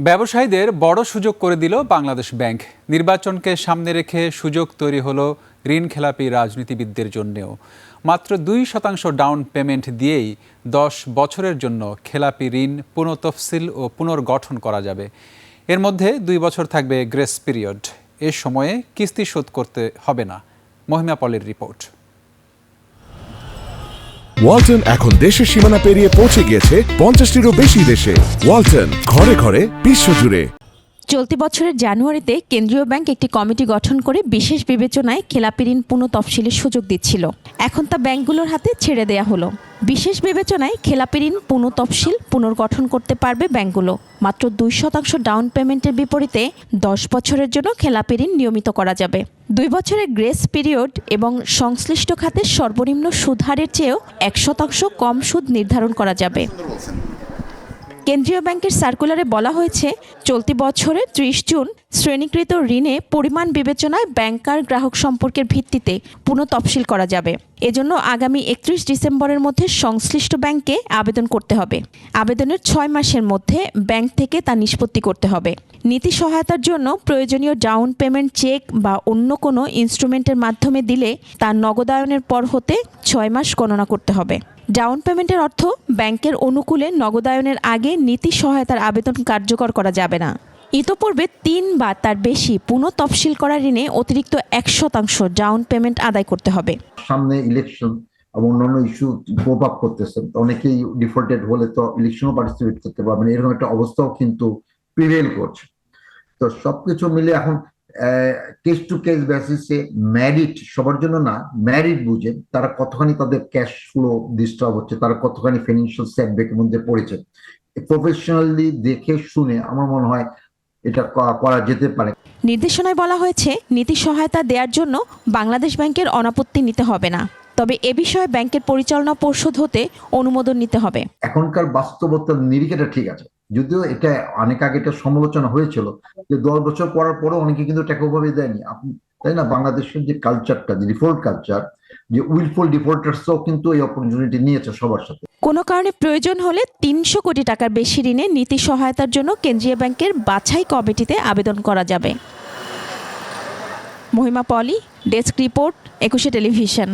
ব্যবসায়ীদের বড় সুযোগ করে দিল বাংলাদেশ ব্যাংক। নির্বাচনকে সামনে রেখে সুযোগ তৈরি হলো ঋণ খেলাপি রাজনীতিবিদদের জন্যও। মাত্র 2% ডাউন পেমেন্ট দিয়েই 10 বছরের জন্য খেলাপি ঋণ পুনঃতফসিল ও পুনর্গঠন করা যাবে। এর মধ্যে 2 বছর থাকবে গ্রেস পিরিয়ড। এ সময়ে কিস্তি শোধ করতে হবে না। মহিমা পলের রিপোর্ট। ওয়ালটন এখন দেশের সীমানা পেরিয়ে পৌঁছে গিয়েছে 50টিরও বেশি দেশে। ওয়ালটন, ঘরে ঘরে বিশ্বজুড়ে। চলতি বছরের জানুয়ারিতে কেন্দ্রীয় ব্যাংক একটি কমিটি গঠন করে বিশেষ বিবেচনায় খেলাপি ঋণ পুনঃতফসিলের সুযোগ দিচ্ছিল। এখন তা ব্যাংকগুলোর হাতে ছেড়ে দেয়া হলো। বিশেষ বিবেচনায় খেলাপি ঋণ পুনঃতফসিল পুনর্গঠন করতে পারবে ব্যাংকগুলো। মাত্র 2% ডাউন পেমেন্টের বিপরীতে 10 বছরের জন্য খেলাপি ঋণ নিয়মিত করা যাবে। 2 বছরের গ্রেস পিরিয়ড এবং সংশ্লিষ্ট খাতের সর্বনিম্ন সুদ হারের চেয়েও 1% কম সুদ নির্ধারণ করা যাবে। কেন্দ্রীয় ব্যাংকের সার্কুলারে বলা হয়েছে, চলতি বছরের 30 জুন শ্রেণীকৃত ঋণে পরিমাণ বিবেচনায় ব্যাংকার গ্রাহক সম্পর্কের ভিত্তিতে পুনঃতফসিল করা যাবে। এজন্য আগামী 31 ডিসেম্বরের মধ্যে সংশ্লিষ্ট ব্যাংকে আবেদন করতে হবে। আবেদনের 6 মাসের মধ্যে ব্যাংক থেকে তা নিষ্পত্তি করতে হবে। নীতি সহায়তার জন্য প্রয়োজনীয় ডাউন পেমেন্ট চেক বা অন্য কোনো ইনস্ট্রুমেন্টের মাধ্যমে দিলে তা নগদায়নের পর হতে 6 মাস গণনা করতে হবে। ডাউন পেমেন্টের অর্থ ব্যাংকের অনুকূলে নগদায়নের আগে নীতি সহায়তার আবেদন কার্যকর করা যাবে না। ইতোপূর্বে 3 বা তার বেশি পুনঃতফসিল করা ঋণে অতিরিক্ত 1% ডাউন পেমেন্ট আদায় করতে হবে। সামনে ইলেকশন এবং অন্যান্য ইস্যু কোপ আপ করতেছে, অনেকেই ডিফল্টেড হলে তো ইলেকশনও পার্টিসিপেট করতে পারবে না, এরকম একটা অবস্থাও কিন্তু প্রিভেল করছে। তো সবকিছু মিলে এখন কেস টু কেস বেসিসে ম্যারিট সবার জন্য না, ম্যারিট বুঝে তারা কতখানি তাদের ক্যাশ ফ্লো ডিস্টার্ব হচ্ছে, তারা কতখানি ফিনান্সিয়াল সেটব্যাকের মধ্যে পড়েছে, প্রফেশনালি দেখে শুনে আমার মনে হয় এটা করা যেতে পারে। নির্দেশনায় বলা হয়েছে, নীতি সহায়তা দেওয়ার জন্য বাংলাদেশ ব্যাংকের অনাপত্তি নিতে হবে না, তবে এ বিষয়ে ব্যাংকের পরিচালনা পর্ষদ হতে অনুমোদন নিতে হবে। এখনকার বাস্তবতার নিরিখেটা ঠিক আছে, যদিও এটা অনেক আগে এটা সমালোচনা হয়েছিল যে 10 বছর পড়ার পরেও অনেকে কিন্তু টাকা ওভাবে দেয়নি। আপনি তাই না, বাংলাদেশের যে কালচারটা, যে ডিফল্ট কালচার, যে উইলফুল ডিফল্টার্সও কিন্তু এই অপরচুনিটি নিয়েছে সবার সাথে। কোনো কারণে প্রয়োজন হলে 300 কোটি টাকার বেশি ঋণে নীতি সহায়তার জন্য কেন্দ্রীয় ব্যাংকের বাছাই কমিটিতে আবেদন করা যাবে। মহিমা পলি, ডেস্ক রিপোর্ট, 21 টেলিভিশন।